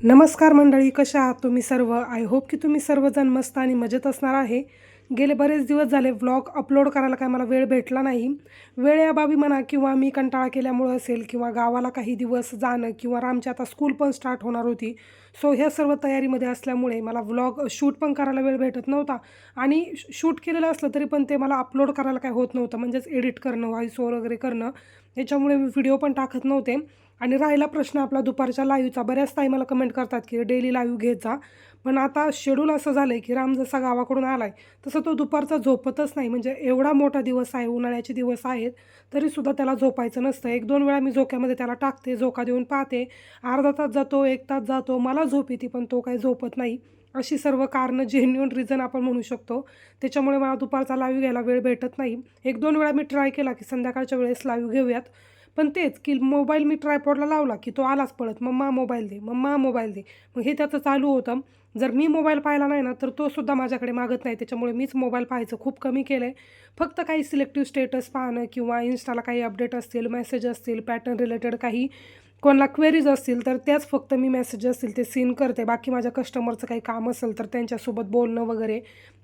नमस्कार मंडळी, कशा आहात तुम्ही सर्व? आय होप की तुम्ही सर्वजण मस्त आणि मजेत असणार आहे. गेले बरेच दिवस झाले व्लॉग अपलोड करायला काय मला वेळ भेटला नाही. वेळेअभावी म्हणा किंवा मी कंटाळा केल्यामुळं असेल किंवा गावाला काही दिवस जाणं किंवा रामची आता स्कूल पण स्टार्ट होणार होती. सो ह्या सर्व तयारीमध्ये असल्यामुळे मला व्लॉग शूट पण करायला वेळ भेटत नव्हता आणि शूट केलेलं असलं तरी पण ते मला अपलोड करायला काय होत नव्हतं. म्हणजेच एडिट करणं, व्हॉईस ओव्हर वगैरे करणं, याच्यामुळे मी व्हिडिओ पण टाकत नव्हते. आणि राहिला प्रश्न आपला दुपारच्या लाईव्हचा, बऱ्याच ताई मला कमेंट करतात की डेली लाईव्ह घेत जा. पण आता शेड्यूल असं झालं आहे की राम जसा गावाकडून आला आहे तसं तो दुपारचा झोपतच नाही. म्हणजे एवढा मोठा दिवस आहे, उन्हाळ्याचे दिवस आहेत, तरीसुद्धा त्याला झोपायचं नसतं. 1-2 वेळा मी झोक्यामध्ये त्याला टाकते, झोका देऊन पाहते. अर्धा तास जातो, 1 तास जातो, मला झोप येते पण तो काही झोपत नाही. अशी सर्व कारणं, जेन्युइन रिझन आपण म्हणू शकतो. त्याच्यामुळे मला दुपारचा लाईव्ह घ्यायला वेळ भेटत नाही. 1-2 वेळा मी ट्राय केला की संध्याकाळच्या वेळेस लाईव्ह घेऊयात. पण तेच की मोबाईल मी ट्रायपॉडला लावला की तो आलाच पळत, "मम्मा मोबाईल दे, मम्मा मोबाईल दे." मग हे त्याचं चालू होतं. जर मी मोबाईल पाहिला नाही ना, तर तो सुद्धा माझ्याकडे मागत नाही. त्याच्यामुळे मीच मोबाईल पाहायचं खूप कमी केलं आहे. फक्त काही सिलेक्टिव्ह स्टेटस पाहणं किंवा Instaला काही अपडेट असतील, मेसेज असतील, पॅटर्न रिलेटेड काही कोणाला क्वेरीज असतील, तर त्याच फक्त मी मेसेज असतील ते सीन करते. बाकी माझ्या कस्टमरचं काही काम असेल, तर त्यांच्यासोबत बोलणं वगैरे,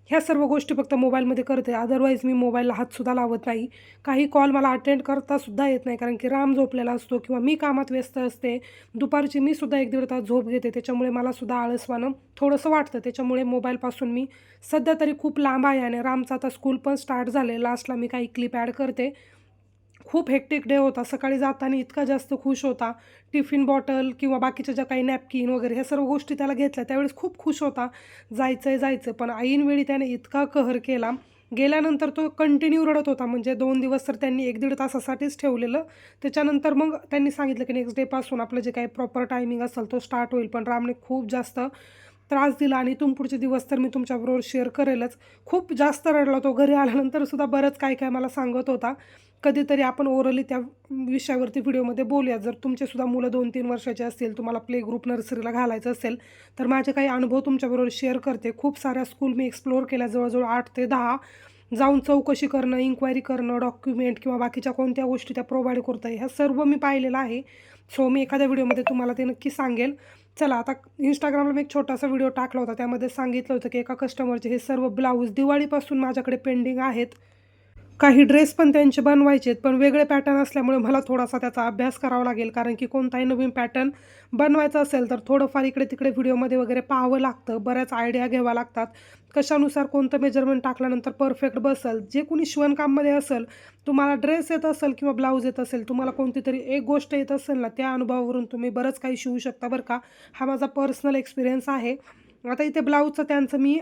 ह्या सर्व गोष्टी फक्त मोबाईलमध्ये करते. अदरवाईज मी मोबाईलला हातसुद्धा लावत नाही. काही कॉल मला अटेंड करतासुद्धा येत नाही, कारण की राम झोपलेला असतो किंवा मी कामात व्यस्त असते. दुपारची मी सुद्धा 1-1.5 तास झोप घेते. त्याच्यामुळे मलासुद्धा आळसवाणं थोडंसं वाटतं. त्याच्यामुळे मोबाईलपासून मी सध्या तरी खूप लांब आहे. आणि रामचं आता स्कूल पण स्टार्ट झालं. लास्टला मी काही क्लिप ॲड करते. खूप हेक्टिक डे होता. सकाळी जाताना इतका जास्त खुश होता. टिफिन बॉटल किंवा बाकीच्या ज्या काही नॅपकिन वगैरे ह्या सर्व गोष्टी त्याला घेतल्या. त्यावेळेस खूप खुश होता. जायचं जायचं. पण ऐनवेळी त्याने इतका कहर केला. गेल्यानंतर तो कंटिन्यू रडत होता. म्हणजे 2 दिवस तर त्यांनी 1-1.5 तासासाठीच ठेवलेलं. त्याच्यानंतर मग त्यांनी सांगितलं की नेक्स्ट डेपासून आपलं जे काही प्रॉपर टायमिंग असेल तो स्टार्ट होईल. पण रामने खूप जास्त त्रास दिला आणि इथून पुढचे दिवस तर मी तुमच्याबरोबर शेअर करेलच. खूप जास्त रडला तो. घरी आल्यानंतरसुद्धा बरंच काय मला सांगत होता. कधीतरी आपण ओरली त्या विषयावरती व्हिडिओमध्ये बोलूया. जर तुमचेसुद्धा मुलं 2-3 वर्षाचे असतील, तुम्हाला प्ले ग्रुप नर्सरीला घालायचं असेल, तर माझे काही अनुभव तुमच्याबरोबर शेअर करते. खूप साऱ्या स्कूल मी एक्सप्लोअर केल्या, जवळ-जवळ 8 ते 10. जाऊन चौकशी करणं, इन्क्वायरी करणं, डॉक्युमेंट किंवा बाकीच्या कोणत्या गोष्टी त्या प्रोव्हाईड करत आहे, ह्या सर्व मी पाहिलेलं आहे. सो मी एखाद्या व्हिडिओमध्ये तुम्हाला ते नक्की सांगेल. चला, आता Instagramला मी एक छोटासा व्हिडिओ टाकला होता. त्यामध्ये सांगितलं होतं की एका कस्टमरचे हे सर्व ब्लाऊज दिवाळीपासून माझ्याकडे पेंडिंग आहेत. काही ड्रेस पण त्यांचे बनवायचे आहेत, पण वेगळे पॅटर्न असल्यामुळे मला थोडासा त्याचा अभ्यास करावा लागेल. कारण की कोणताही नवीन पॅटर्न बनवायचा असेल, तर थोडंफार इकडे-तिकडे व्हिडिओमध्ये वगैरे पाहावं लागतं. बऱ्याच आयडिया घ्याव्या लागतात. कशानुसार कोणतं मेजरमेंट टाकल्यानंतर परफेक्ट बसेल. जे कुणी शिवणकाममध्ये असेल, तुम्हाला ड्रेस येत असेल किंवा ब्लाऊज येत असेल, तुम्हाला कोणती तरी एक गोष्ट येत असेल ना, त्या अनुभवावरून तुम्ही बरंच काही शिवू शकता बरं का. हा माझा पर्सनल एक्सपिरियन्स आहे. आता इथे ब्लाऊजचं त्यांचं मी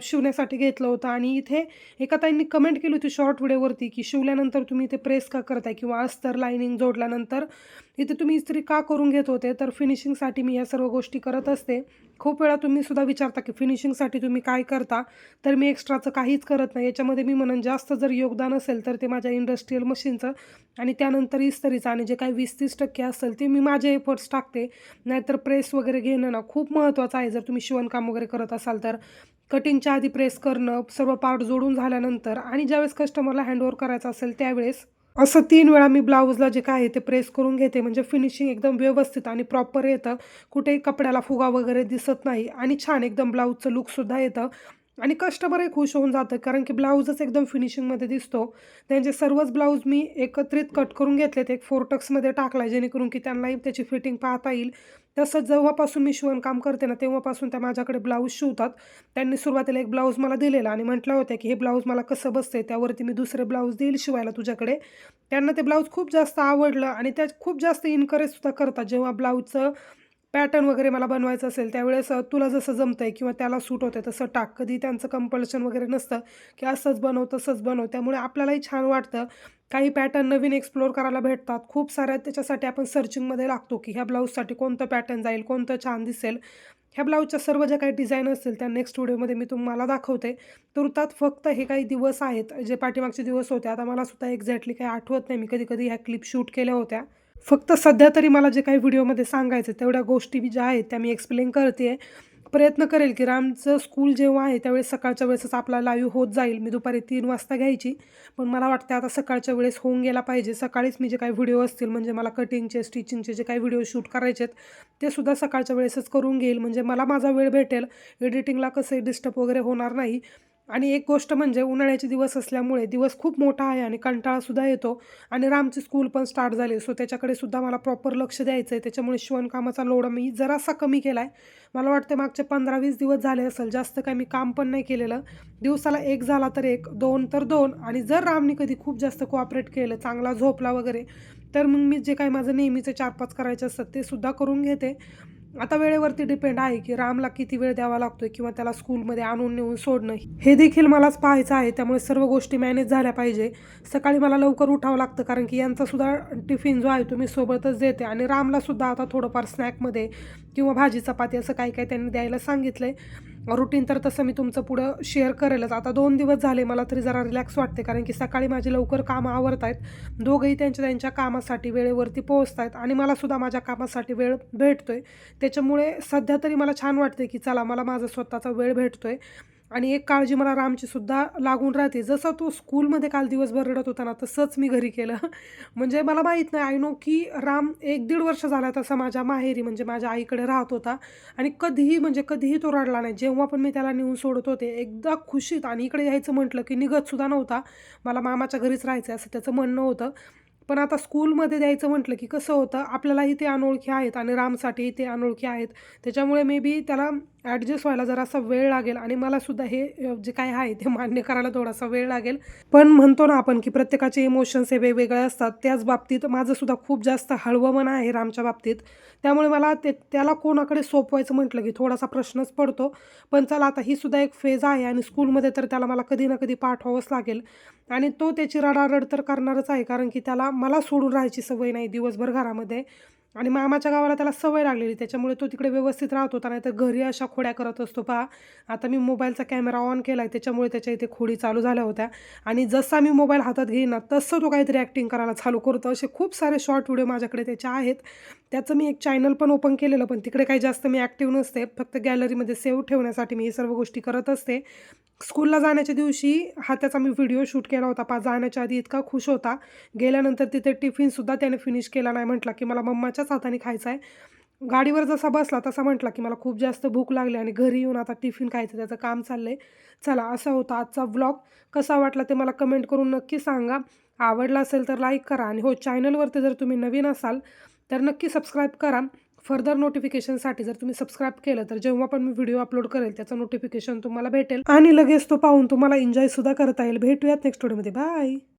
शिवण्यासाठी घेतलं होतं आणि इथे एका ताईंनी कमेंट केली होती शॉर्ट व्हिडिओवरती की शिवल्यानंतर तुम्ही इथे प्रेस का करताय किंवा अस्तर लाइनिंग जोडल्यानंतर इथे तुम्ही इस्त्री का करून घेत होते. तर फिनिशिंगसाठी मी या सर्व गोष्टी करत असते. खूप वेळा तुम्ही सुद्धा विचारता की फिनिशिंगसाठी तुम्ही काय करता. तर मी एक्स्ट्राचं काहीच करत नाही. याच्यामध्ये मी म्हणेन जास्त जर योगदान असेल तर ते माझ्या इंडस्ट्रियल मशीनचं आणि त्यानंतर इस्त्रीचं आणि जे काही 20-30% असेल ते मी माझे एफर्ट्स टाकते. नाहीतर प्रेस वगैरे घेणं ना खूप महत्त्वाचं आहे. जर तुम्ही शिवणकाम वगैरे करत असाल तर. कटिंगच्या आधी प्रेस करणं, सर्व पार्ट जोडून झाल्यानंतर आणि ज्यावेळेस कस्टमरला हँडओव्हर करायचं असेल त्यावेळेस असं 3 वेळा मी ब्लाऊजला जे काय आहे ते प्रेस करून घेते. म्हणजे फिनिशिंग एकदम व्यवस्थित आणि प्रॉपर येतं. कुठेही कपड्याला फुगा वगैरे दिसत नाही आणि छान एकदम ब्लाऊजचं लूकसुद्धा येतं आणि कस्टमरही खुश होऊन जातं. कारण की ब्लाऊजच एकदम फिनिशिंगमध्ये दिसतो. त्यांचे सर्वच ब्लाऊज मी एकत्रित कट करून घेतलेत. एक फोरटक्समध्ये टाकला आहे, जेणेकरून की त्यांनाही त्याची फिटिंग पाहता येईल. तसंच जेव्हापासून मी शिवणकाम करते ना, तेव्हापासून त्या माझ्याकडे ब्लाऊज शिवतात. त्यांनी सुरुवातीला एक ब्लाऊज मला दिलेला आणि म्हटल्या होत्या की हे ब्लाऊज मला कसं बसतंय, त्यावरती मी दुसरे ब्लाऊज देईल शिवायला तुझ्याकडे. त्यांना ते ब्लाऊज खूप जास्त आवडलं आणि त्या खूप जास्त एन्करेजसुद्धा करतात. जेव्हा ब्लाऊजचं पॅटर्न वगैरे मला बनवायचं असेल त्यावेळेस तुला जसं जमतंय किंवा त्याला सूट होतंय तसं टाक. कधी त्यांचं कंपल्शन वगैरे नसतं की असंच बनव, तसंच बनव. त्यामुळे आपल्यालाही छान वाटतं. काही पॅटर्न नवीन एक्सप्लोर करायला भेटतात. खूप साऱ्या त्याच्यासाठी आपण सर्चिंगमध्ये लागतो की ह्या ब्लाऊजसाठी कोणतं पॅटर्न जाईल, कोणतं छान दिसेल. ह्या ब्लाऊजच्या सर्व ज्या काही डिझाईन असतील त्या नेक्स्ट व्हिडिओमध्ये मी तुम्हाला दाखवते. तुर्तात फक्त हे काही दिवस आहेत, जे पाठीमागचे दिवस होते. आता मला सुद्धा एक्झॅक्टली काही आठवत नाही मी कधी-कधी ह्या क्लिप शूट केल्या होत्या. फक्त सध्या तरी मला जे काही व्हिडिओमध्ये सांगायचं तेवढ्या गोष्टी ज्या आहेत त्या मी एक्सप्लेन करते. प्रयत्न करेल की रामचं स्कूल जेव्हा आहे त्यावेळेस सकाळच्या वेळेसच आपला लाईव्ह होत जाईल. मी दुपारी 3 वाजता घ्यायची, पण मला वाटतं आता सकाळच्या वेळेस होऊन गेला पाहिजे. सकाळीच मी जे काही व्हिडिओ असतील म्हणजे मला कटिंगचे, स्टिचिंगचे जे काही व्हिडिओ शूट करायचे आहेत, ते सुद्धा सकाळच्या वेळेसच करून घेईल. म्हणजे मला माझा वेळ भेटेल. एडिटिंगला कसंही डिस्टर्ब वगैरे होणार नाही. आणि एक गोष्ट म्हणजे उन्हाळ्याचे दिवस असल्यामुळे दिवस खूप मोठा आहे आणि कंटाळासुद्धा येतो आणि रामची स्कूल पण स्टार्ट झाली. सो त्याच्याकडे सुद्धा मला प्रॉपर लक्ष द्यायचं आहे. त्याच्यामुळे शिवणकामाचा लोड मी जरासा कमी केला आहे. मला वाटतं मागचे 15-20 दिवस झाले असेल. जास्त काही मी काम पण नाही केलेलं. दिवसाला 1 झाला तर 1, 2 तर 2 आणि जर रामनी कधी खूप जास्त कोऑपरेट केलं, चांगला झोपला वगैरे, तर मग मी जे काही माझं नेहमीचे 4-5 करायचे असतात ते सुद्धा करून घेते. आता वेळेवरती डिपेंड आहे की रामला किती वेळ द्यावा लागतोय किंवा त्याला स्कूलमध्ये आणून नेऊन सोडणं हे देखील मलाच पाहायचं आहे. त्यामुळे सर्व गोष्टी मॅनेज झाल्या पाहिजे. सकाळी मला लवकर उठावं लागतं कारण की यांचासुद्धा टिफिन जो आहे तो मी सोबतच देते आणि रामलासुद्धा आता थोडंफार स्नॅकमध्ये किंवा भाजी चपाती असं काही काही त्यांनी द्यायला सांगितलं आहे. रुटीन तर तसं मी तुमचं पुढं शेअर करेलच. आता 2 दिवस झाले मला तरी जरा रिलॅक्स वाटते कारण की सकाळी माझी लवकर कामं आवरत आहेत. दोघंही त्यांच्या त्यांच्या कामासाठी वेळेवरती पोहोचत आहेत आणि मलासुद्धा माझ्या कामासाठी वेळ भेटतोय. त्याच्यामुळे सध्या तरी मला छान वाटते की चला मला माझा स्वतःचा वेळ भेटतोय आणि एक काळजी मला रामची सुद्धा लागून राहते. जसं तो स्कूलमध्ये काल दिवसभर रडत होता ना, तसंच मी घरी केलं. म्हणजे मला माहीत नाही, आय नो की राम 1-1.5 वर्ष झाला तसा माझ्या माहेरी म्हणजे माझ्या आईकडे राहत होता आणि कधीही म्हणजे कधीही तो रडला नाही. जेव्हा पण मी त्याला नेऊन सोडत होते एकदा खुशीत आणि इकडे यायचं म्हटलं की निघतसुद्धा नव्हता. मला मामाच्या घरीच राहायचं आहे असं त्याचं म्हणणं होतं. पण आता स्कूलमध्ये द्यायचं म्हटलं की कसं होतं, आपल्यालाही ते अनोळखी आहेत आणि रामसाठी ते अनोळखी आहेत. त्याच्यामुळे मे बी त्याला ॲडजस्ट व्हायला जरासा वेळ लागेल आणि मलासुद्धा हे जे काही आहे ते मान्य करायला थोडासा वेळ लागेल. पण म्हणतो ना आपण की प्रत्येकाचे इमोशन्स हे वेगवेगळे असतात. त्याच बाबतीत माझंसुद्धा खूप जास्त हळवं मन आहे रामच्या बाबतीत. त्यामुळे मला त्याला कोणाकडे सोपवायचं म्हटलं की थोडासा प्रश्नच पडतो. पण चला आता ही सुद्धा एक फेज आहे आणि स्कूलमध्ये तर त्याला मला कधी ना कधी पाठवावंच लागेल आणि तो त्याची रडारड तर करणारच आहे कारण की त्याला मला सोडून राहायची सवय नाही दिवसभर घरामध्ये आणि मामाच्या गावाला त्याला सवय लागलेली. त्याच्यामुळे तो तिकडे व्यवस्थित राहत होता. नाहीतर घरी अशा खोड्या करत असतो पहा. आता मी मोबाईलचा कॅमेरा ऑन केला आहे त्याच्यामुळे त्याच्या इथे खोडी चालू झाल्या होत्या आणि जसा मी मोबाईल हातात घेईन ना तसं तो काहीतरी ॲक्टिंग करायला चालू करतो. असे खूप सारे शॉर्ट व्हिडिओ माझ्याकडे त्याचे आहेत. त्याचं मी एक चॅनल पण ओपन केलेलं, पण तिकडे काही जास्त मी ॲक्टिव्ह नसते. फक्त गॅलरीमध्ये सेव्ह ठेवण्यासाठी मी ही सर्व गोष्टी करत असते. स्कूलला जाण्याच्या दिवशी त्याचा मी व्हिडिओ शूट केला होता पहा. जाण्याच्या आधी इतका खुश होता. गेल्यानंतर तिथे टिफिनसुद्धा त्याने फिनिश केला नाही. म्हटला की मला मम्माच्याच हाताने खायचा आहे. गाडीवर जसा बसला तसा म्हटला की मला खूप जास्त भूक लागली आणि घरी येऊन आता टिफिन खायचं त्याचं काम चाललं आहे. चला असा होता आजचा व्लॉग. कसा वाटला ते मला कमेंट करून नक्की सांगा. आवडला असेल तर लाईक करा आणि हो चॅनलवरती जर तुम्ही नवीन असाल तर नक्की सबस्क्राईब करा. फर्दर नोटिफिकेशनसाठी जर तुम्ही सबस्क्राईब केलं तर जेव्हा पण मी व्हिडिओ अपलोड करेल त्याचं नोटिफिकेशन तुम्हाला भेटेल आणि लगेच तो पाहून तुम्हाला एन्जॉयसुद्धा करता येईल. भेटूयात नेक्स्ट व्हिडिओमध्ये. बाय.